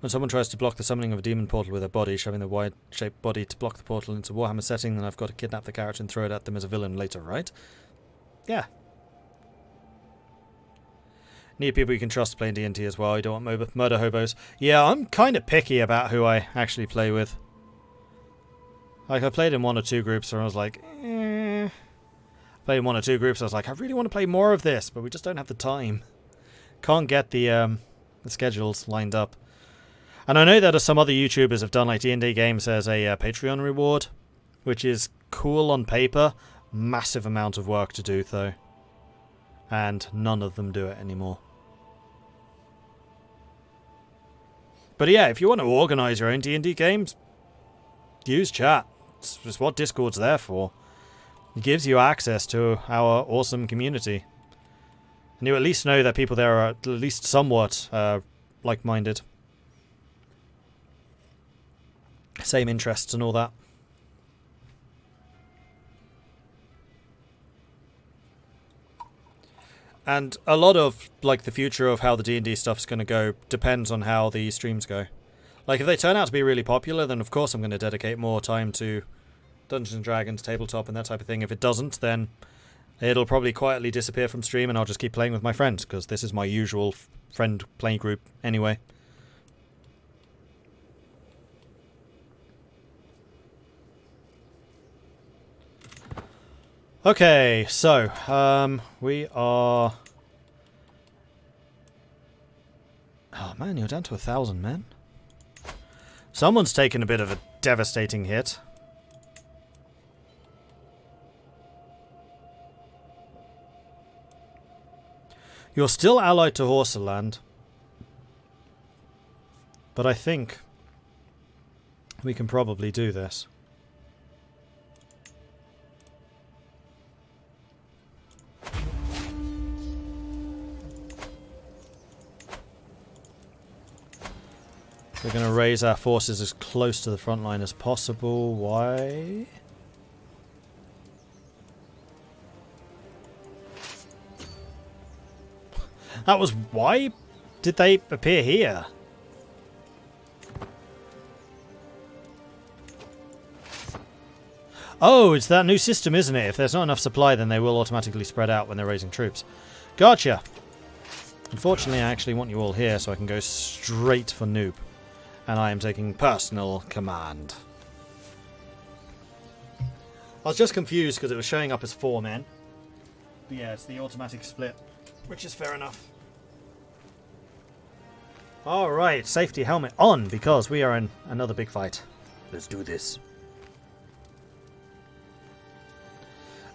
When someone tries to block the summoning of a demon portal with a body, shoving the wide-shaped body to block the portal into Warhammer setting, then I've got to kidnap the character and throw it at them as a villain later, right? Yeah. Need people you can trust playing D&T as well. You don't want murder hobos. Yeah, I'm kind of picky about who I actually play with. Like, I played in 1 or 2 groups where I was like, eh. Played in 1 or 2 groups, I was like, I really want to play more of this, but we just don't have the time. Can't get the schedules lined up. And I know that some other YouTubers have done like D&D games as a Patreon reward, which is cool on paper. Massive amount of work to do, though. And none of them do it anymore. But yeah, if you want to organise your own D&D games, use chat. It's what Discord's there for. It gives you access to our awesome community. And you at least know that people there are at least somewhat like-minded. Same interests and all that. And a lot of like the future of how the D&D stuff's going to go depends on how the streams go. Like if they turn out to be really popular, then of course I'm going to dedicate more time to Dungeons & Dragons, tabletop and that type of thing. If it doesn't, then it'll probably quietly disappear from stream and I'll just keep playing with my friends, because this is my usual friend playing group anyway. Okay, so, we are... Oh man, you're down to 1,000 men. Someone's taken a bit of a devastating hit. You're still allied to Horseland. But I think we can probably do this. We're going to raise our forces as close to the front line as possible. Why? That was why did they appear here? Oh, it's that new system, isn't it? If there's not enough supply, then they will automatically spread out when they're raising troops. Gotcha. Unfortunately, I actually want you all here so I can go straight for Noob. And I am taking personal command. I was just confused because it was showing up as 4 men. But yeah, it's the automatic split, which is fair enough. Alright, safety helmet on, because we are in another big fight. Let's do this.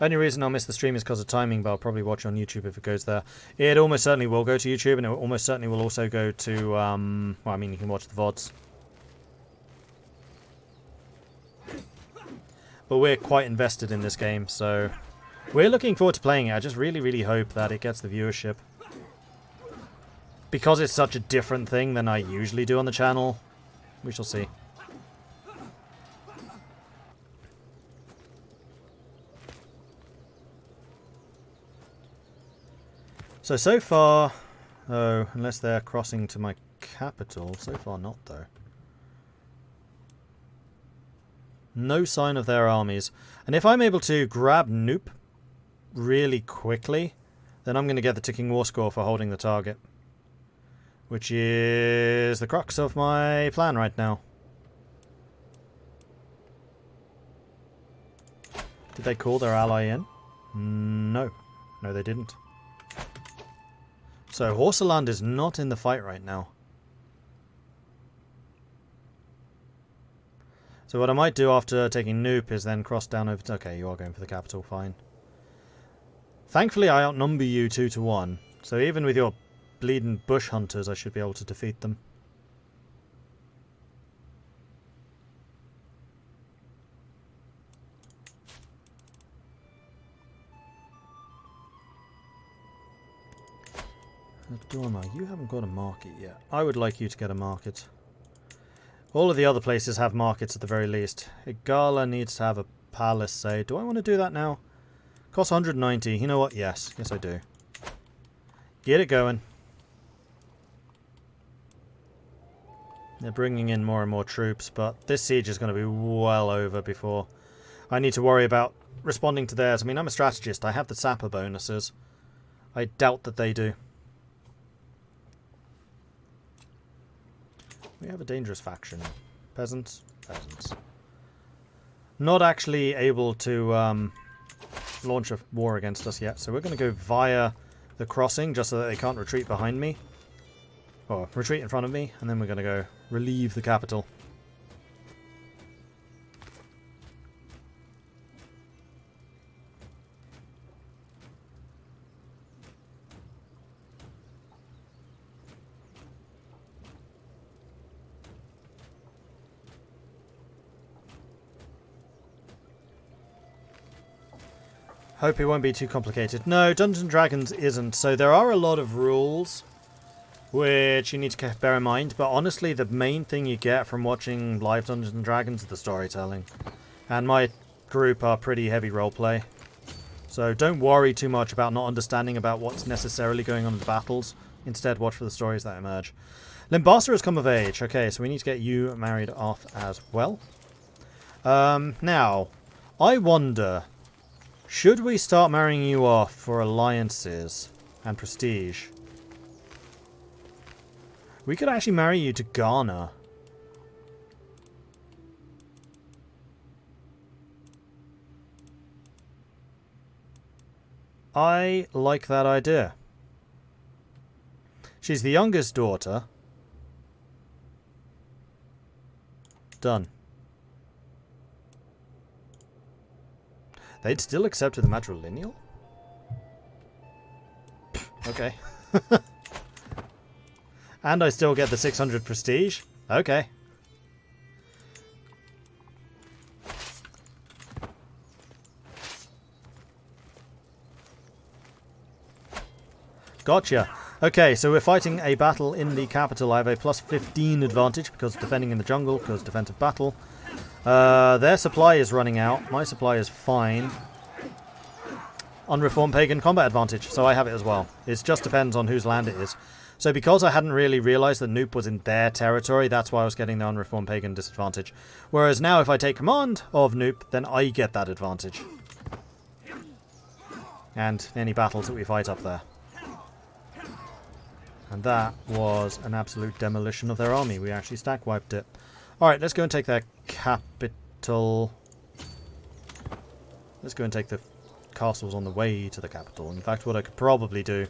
Only reason I'll miss the stream is because of timing, but I'll probably watch on YouTube if it goes there. It almost certainly will go to YouTube, and it almost certainly will also go to, well, I mean, you can watch the VODs. But we're quite invested in this game, so we're looking forward to playing it. I just really, really hope that it gets the viewership. Because it's such a different thing than I usually do on the channel, we shall see. So far, oh, unless they're crossing to my capital, so far not though. No sign of their armies. And if I'm able to grab Noop really quickly, then I'm going to get the ticking war score for holding the target. Which is the crux of my plan right now. Did they call their ally in? No. No, they didn't. So, Horseland is not in the fight right now. So what I might do after taking Noop is then cross down over to... Okay, you are going for the capital, fine. Thankfully, I outnumber you 2-1. So even with your bleeding bush hunters, I should be able to defeat them. Dorma, you haven't got a market yet. I would like you to get a market. All of the other places have markets at the very least. Igala needs to have a palisade. Do I want to do that now? Costs 190. You know what? Yes. Yes, I do. Get it going. They're bringing in more and more troops, but this siege is going to be well over before I need to worry about responding to theirs. I mean, I'm a strategist. I have the sapper bonuses. I doubt that they do. We have a dangerous faction. Peasants? Peasants. Not actually able to launch a war against us yet, so we're going to go via the crossing just so that they can't retreat behind me. Or retreat in front of me, and then we're going to go relieve the capital. Hope it won't be too complicated. No, Dungeons & Dragons isn't. So there are a lot of rules which you need to bear in mind. But honestly, the main thing you get from watching live Dungeons & Dragons is the storytelling. And my group are pretty heavy roleplay. So don't worry too much about not understanding about what's necessarily going on in the battles. Instead, watch for the stories that emerge. Limbasa has come of age. Okay, so we need to get you married off as well. Now, I wonder... should we start marrying you off for alliances and prestige? We could actually marry you to Ghana. I like that idea. She's the youngest daughter. Done. They'd still accepted the matrilineal? Okay. And I still get the 600 prestige? Okay. Gotcha. Okay, so we're fighting a battle in the capital. I have a plus 15 advantage because defending in the jungle, because defensive battle. Their supply is running out. My supply is fine. Unreformed pagan combat advantage, so I have it as well. It just depends on whose land it is. So because I hadn't really realised that Noop was in their territory, that's why I was getting the unreformed pagan disadvantage. Whereas now if I take command of Noop, then I get that advantage. And any battles that we fight up there. And that was an absolute demolition of their army. We actually stack wiped it. Alright, let's go and take their capital. Let's go and take the castles on the way to the capital. In fact, what I could probably do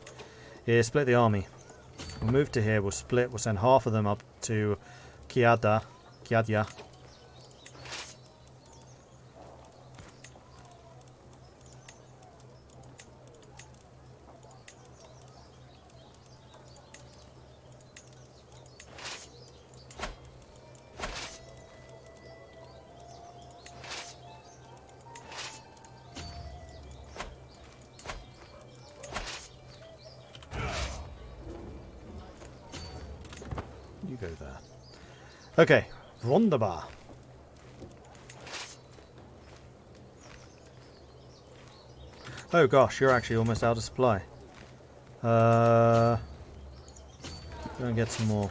is split the army. We'll move to here, we'll split, we'll send half of them up to Kiadya. You go there. Okay, wunderbar. Oh gosh, you're actually almost out of supply. Go and get some more.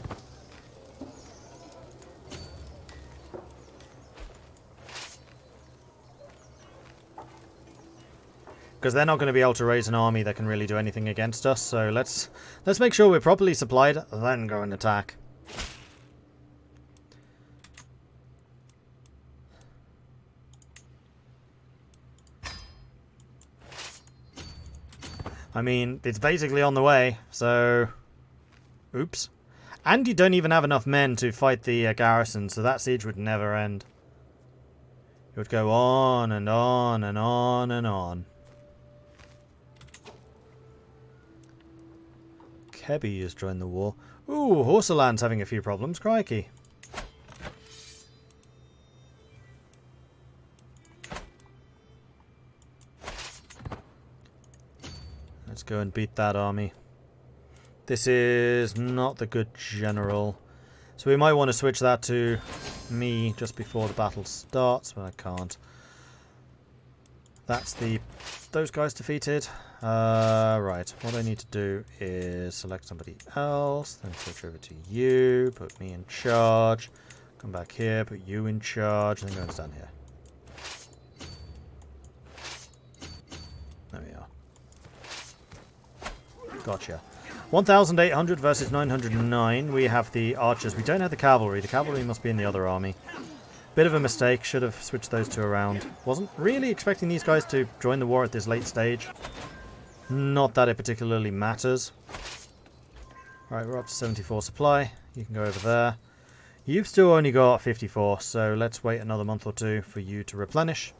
Because they're not going to be able to raise an army that can really do anything against us, so let's make sure we're properly supplied, then go and attack. I mean, it's basically on the way, so... Oops. And you don't even have enough men to fight the garrison, so that siege would never end. It would go on and on and on and on. Kebby has joined the war. Ooh, Horsaland's having a few problems. Crikey. Let's go and beat that army. This is not the good general. So we might want to switch that to me just before the battle starts, but I can't. That's those guys defeated. Right, what I need to do is select somebody else, then switch over to you, put me in charge, come back here, put you in charge, and then go and stand here. There we are. Gotcha. 1,800 versus 909. We have the archers. We don't have the cavalry. The cavalry must be in the other army. Bit of a mistake. Should have switched those two around. Wasn't really expecting these guys to join the war at this late stage. Not that it particularly matters. Alright, we're up to 74 supply. You can go over there. You've still only got 54, so let's wait another month or two for you to replenish.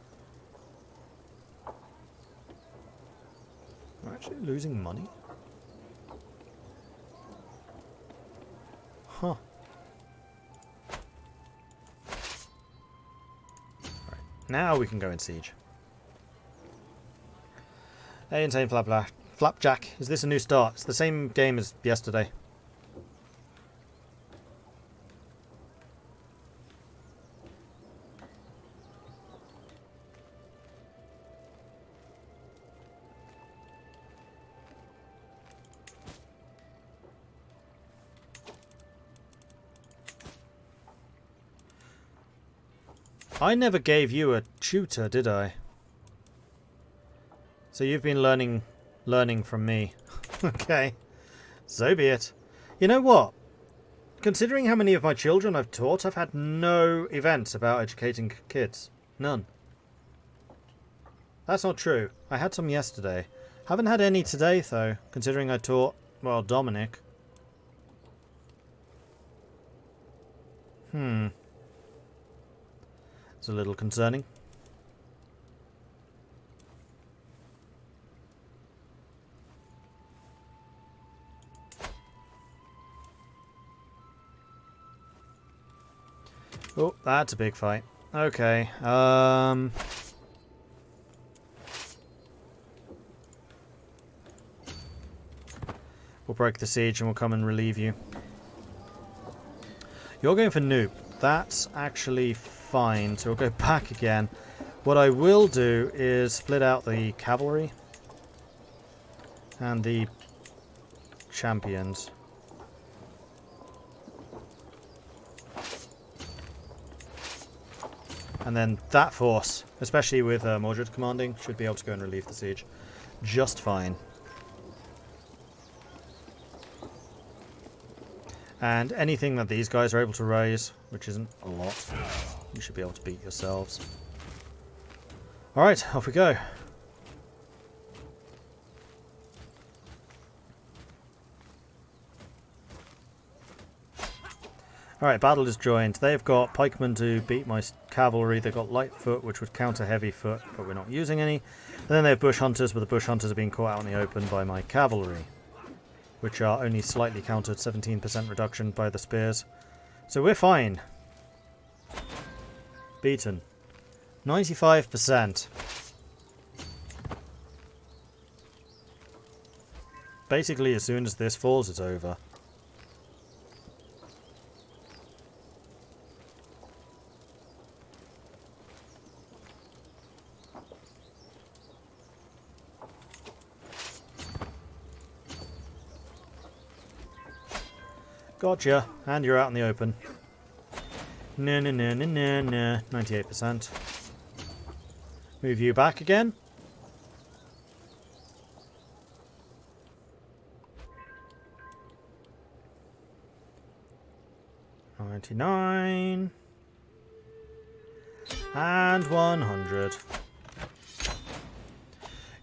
We're actually losing money. Huh. Right, now we can go in siege. Hey, insane flapjack. Is this a new start? It's the same game as yesterday. I never gave you a tutor, did I? So you've been learning from me. Okay. So be it. You know what? Considering how many of my children I've taught, I've had no events about educating kids. None. That's not true. I had some yesterday. Haven't had any today, though, considering I taught, well, Dominic. It's a little concerning. Oh, that's a big fight. Okay, we'll break the siege and we'll come and relieve you. You're going for Noob. That's actually fine, so we'll go back again. What I will do is split out the cavalry and the champions. And then that force, especially with Mordred commanding, should be able to go and relieve the siege just fine. And anything that these guys are able to raise, which isn't a lot, you should be able to beat yourselves. Alright, off we go. Alright, battle is joined. They've got pikemen to beat my cavalry. They've got light foot, which would counter heavy foot, but we're not using any. And then they have bush hunters, but the bush hunters are being caught out in the open by my cavalry, which are only slightly countered, 17% reduction by the spears. So we're fine. Beaten. 95%. Basically, as soon as this falls, it's over. Gotcha. And you're out in the open. No, no, no, no, no, no. 98%. Move you back again. $99. And 100.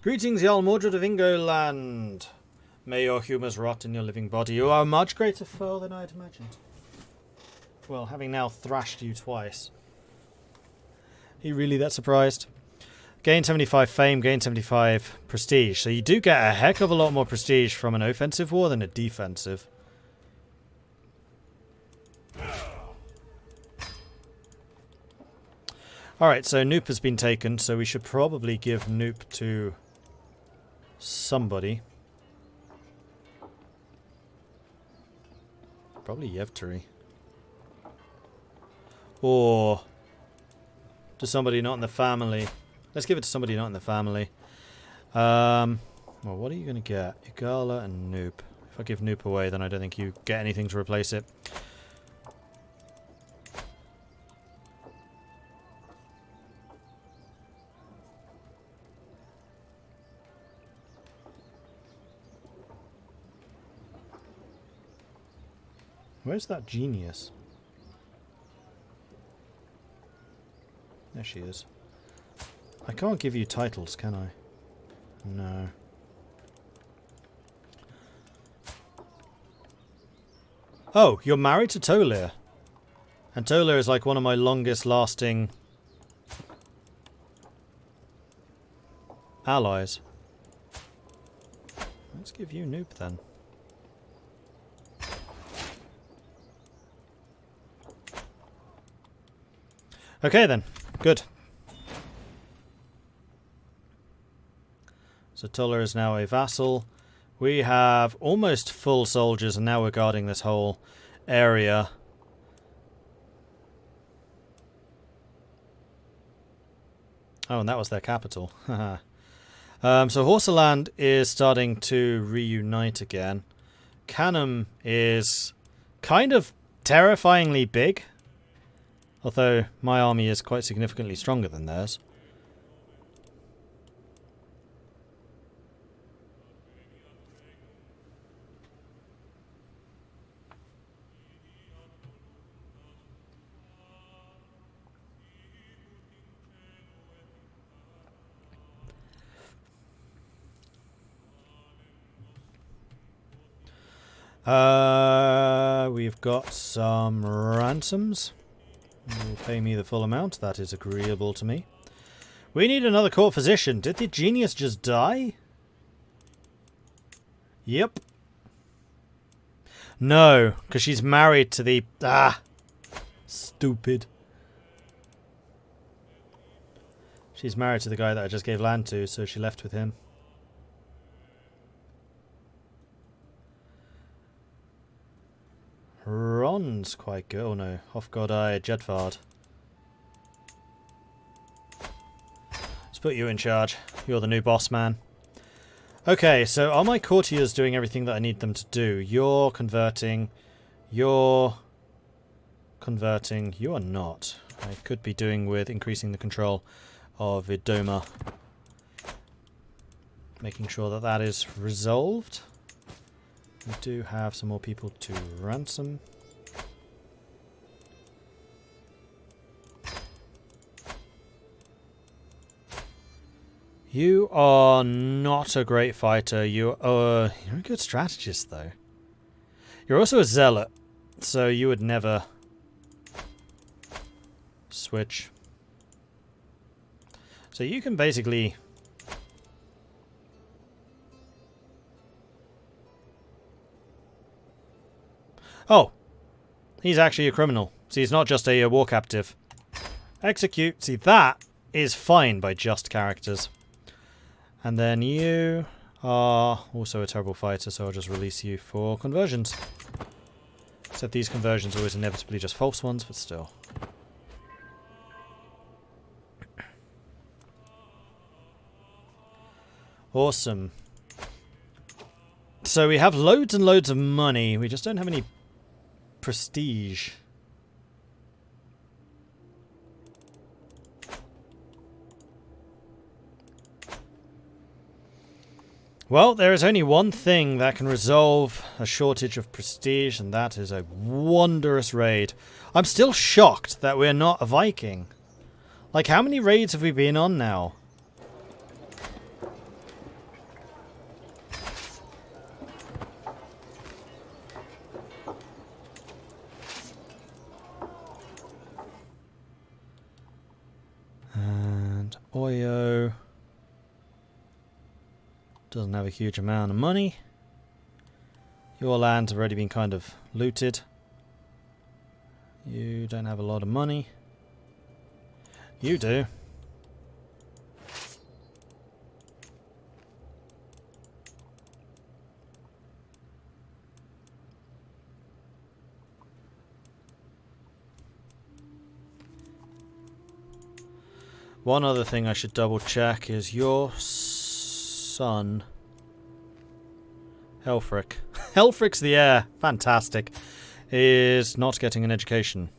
Greetings, Jarl Mordred of Ingoland. May your humours rot in your living body. You are a much greater foe than I had imagined. Well, having now thrashed you twice. Are you really that surprised? Gain 75 fame, gain 75 prestige. So you do get a heck of a lot more prestige from an offensive war than a defensive. Alright, so Noop has been taken, so we should probably give Noop to somebody. Probably Yevturi. Or to somebody not in the family. Let's give it to somebody not in the family. Well, what are you going to get? Igala and Noop. If I give Noop away, then I don't think you get anything to replace it. Where's that genius? There she is. I can't give you titles, can I? No. Oh, you're married to Tolir. And Tolir is like one of my longest lasting allies. Let's give you Noop then. Okay then, good. So Tolir is now a vassal. We have almost full soldiers and now we're guarding this whole area. Oh, and that was their capital. So Horseland is starting to reunite again. Canham is kind of terrifyingly big. Although my army is quite significantly stronger than theirs. We've got some ransoms. You'll pay me the full amount. That is agreeable to me. We need another court physician. Did the genius just die? Yep. No, because she's married to the... Ah! Stupid. She's married to the guy that I just gave land to, so she left with him. Ron's quite good. Oh no, Hofgodai Jedvard. Let's put you in charge. You're the new boss man. Okay, so are my courtiers doing everything that I need them to do? You're converting. You're converting. You are not. I could be doing with increasing the control of Idoma. Making sure that that is resolved. We do have some more people to ransom. You are not a great fighter. You're a good strategist, though. You're also a zealot, so you would never switch. So you can basically... Oh, he's actually a criminal. See, he's not just a war captive. Execute. See, that is fine by just characters. And then you are also a terrible fighter, so I'll just release you for conversions. Except these conversions are always inevitably just false ones, but still. Awesome. So we have loads and loads of money. We just don't have any prestige. Well, there is only one thing that can resolve a shortage of prestige, and that is a wondrous raid. I'm still shocked that we're not a Viking. Like, how many raids have we been on now? And Oyo doesn't have a huge amount of money. Your land's already been kind of looted. You don't have a lot of money. You do. One other thing I should double check is your son, Helfric. Helfric's the heir. Fantastic. Is not getting an education.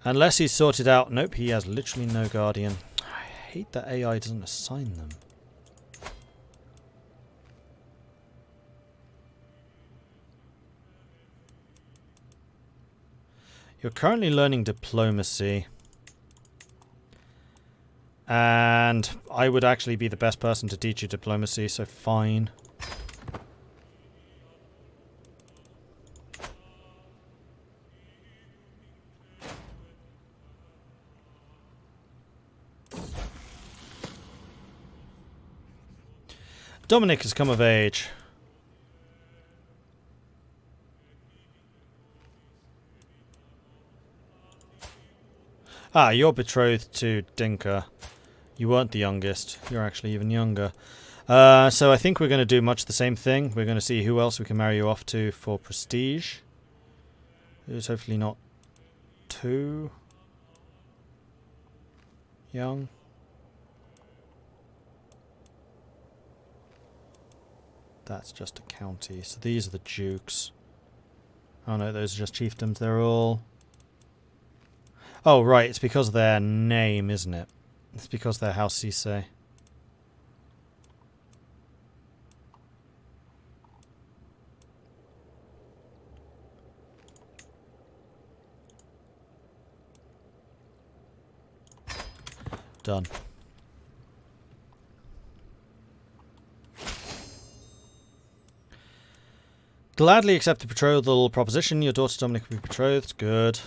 Unless he's sorted out. Nope, he has literally no guardian. I hate that AI doesn't assign them. You're currently learning diplomacy. And I would actually be the best person to teach you diplomacy, so fine. Dominic has come of age. Ah, you're betrothed to Dinka. You weren't the youngest. You're actually even younger. So I think we're going to do much the same thing. We're going to see who else we can marry you off to for prestige. Who's hopefully not too young. That's just a county. So these are the dukes. Oh no, those are just chiefdoms. They're all... Oh right, it's because of their name, isn't it? It's because they're House Cisse. Done. Gladly accept the betrothal proposition. Your daughter Dominic will be betrothed. Good.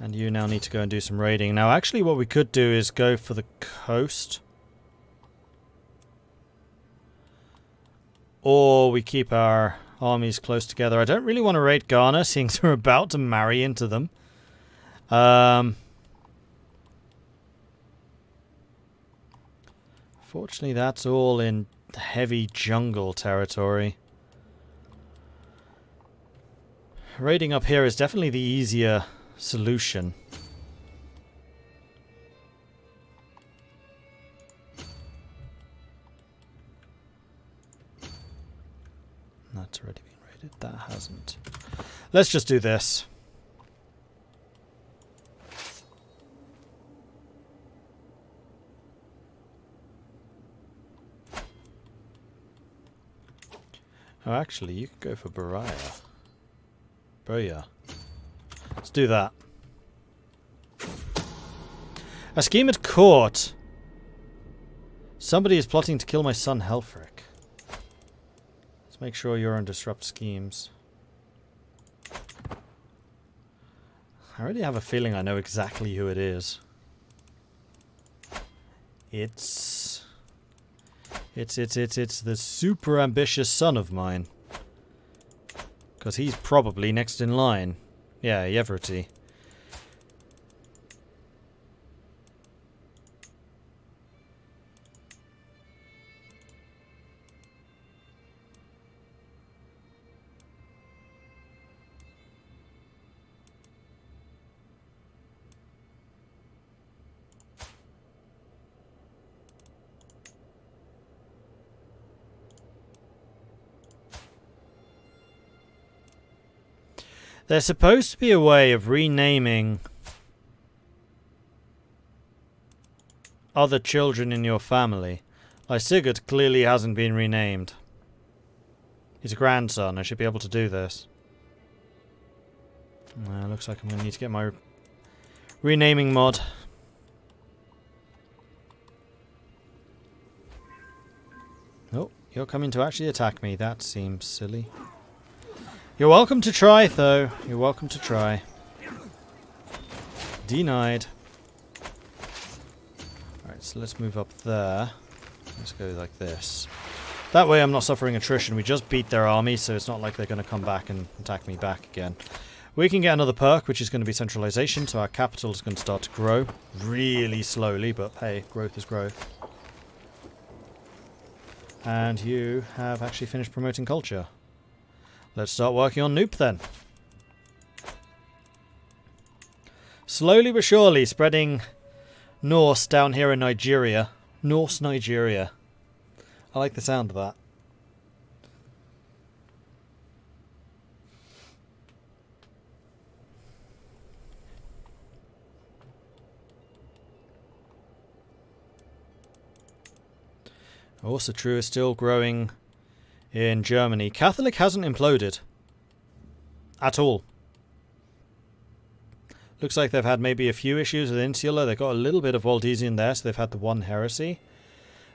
And you now need to go and do some raiding. Now, actually, what we could do is go for the coast. Or we keep our armies close together. I don't really want to raid Ghana, seeing as we're about to marry into them. Fortunately, that's all in heavy jungle territory. Raiding up here is definitely the easier solution. That's already been raided. That hasn't. Let's just do this. Oh, actually, you could go for Baraya. Boya. Let's do that. A scheme at court. Somebody is plotting to kill my son Helfric. Let's make sure you're on disrupt schemes. I already have a feeling I know exactly who it is. It's the super ambitious son of mine. Because he's probably next in line. Yeah, Yeverty. There's supposed to be a way of renaming other children in your family. Like Sigurd clearly hasn't been renamed. He's a grandson. I should be able to do this. Looks like I'm going to need to get my renaming mod. Oh, you're coming to actually attack me. That seems silly. You're welcome to try, though. You're welcome to try. Denied. Alright, so let's move up there. Let's go like this. That way I'm not suffering attrition. We just beat their army, so it's not like they're going to come back and attack me back again. We can get another perk, which is going to be centralization, so our capital is going to start to grow. Really slowly, but hey, growth is growth. And you have actually finished promoting culture. Let's start working on Noop then. Slowly but surely spreading Norse down here in Nigeria. Norse Nigeria. I like the sound of that. Also true is still growing in Germany. Catholic hasn't imploded. At all. Looks like they've had maybe a few issues with Insular. They've got a little bit of Waldesian there, so they've had the one heresy.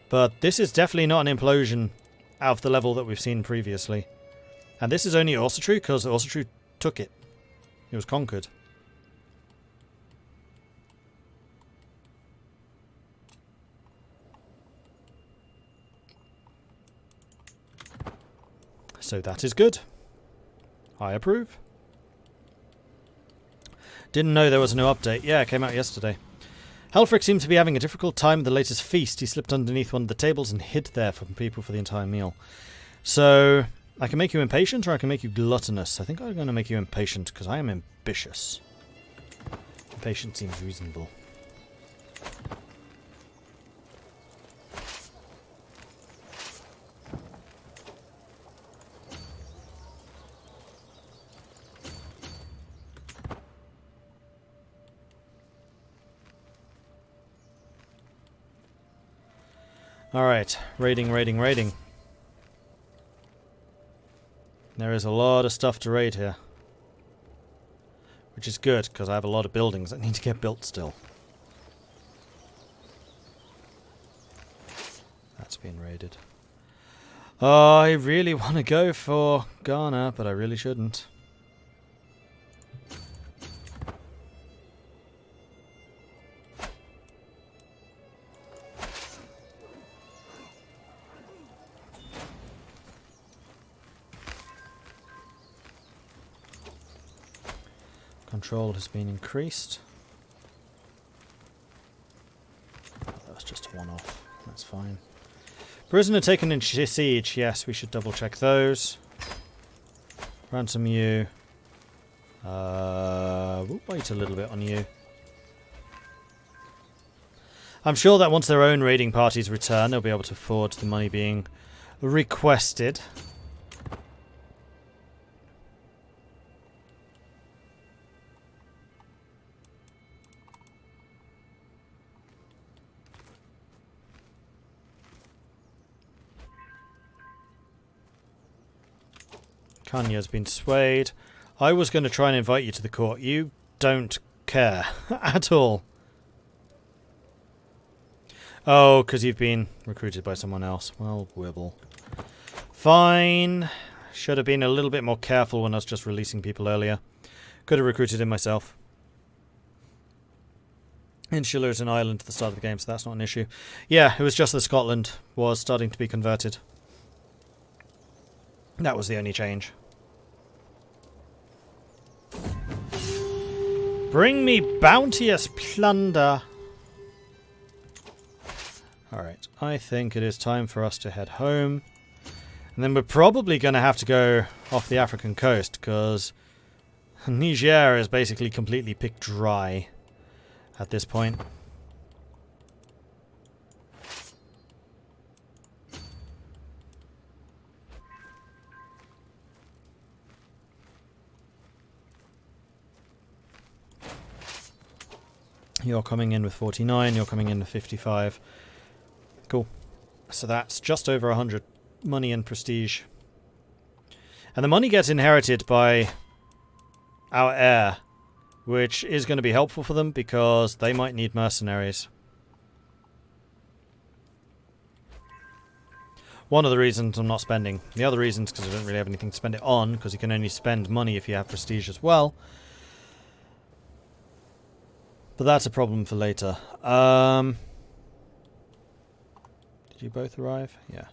But this is definitely not an implosion out of the level that we've seen previously. And this is only also true because also true took it. It was conquered. So that is good. I approve. Didn't know there was a new update. Yeah, it came out yesterday. Helfrich seemed to be having a difficult time with the latest feast. He slipped underneath one of the tables and hid there from people for the entire meal. So, I can make you impatient or I can make you gluttonous. I think I'm going to make you impatient because I am ambitious. Impatient seems reasonable. Alright, raiding. There is a lot of stuff to raid here. Which is good, because I have a lot of buildings that need to get built still. That's been raided. Oh, I really want to go for Ghana, but I really shouldn't. Control has been increased. That was just a one-off. That's fine. Prisoner taken in siege. Yes, we should double-check those. Ransom you. We'll wait a little bit on you. I'm sure that once their own raiding parties return, they'll be able to afford the money being requested. Kanya's been swayed. I was going to try and invite you to the court. You don't care at all. Oh, because you've been recruited by someone else. Well, wibble. Fine. Should have been a little bit more careful when I was just releasing people earlier. Could have recruited him myself. Insula is an island at the start of the game, so that's not an issue. Yeah, it was just that Scotland was starting to be converted. That was the only change. Bring me bounteous plunder. Alright, I think it is time for us to head home. And then we're probably going to have to go off the African coast, because Niger is basically completely picked dry at this point. You're coming in with 49, you're coming in with 55. Cool. So that's just over 100 money and prestige. And the money gets inherited by our heir, which is going to be helpful for them because they might need mercenaries. One of the reasons I'm not spending. The other reason is because I don't really have anything to spend it on, because you can only spend money if you have prestige as well. But that's a problem for later. Did you both arrive? Yeah.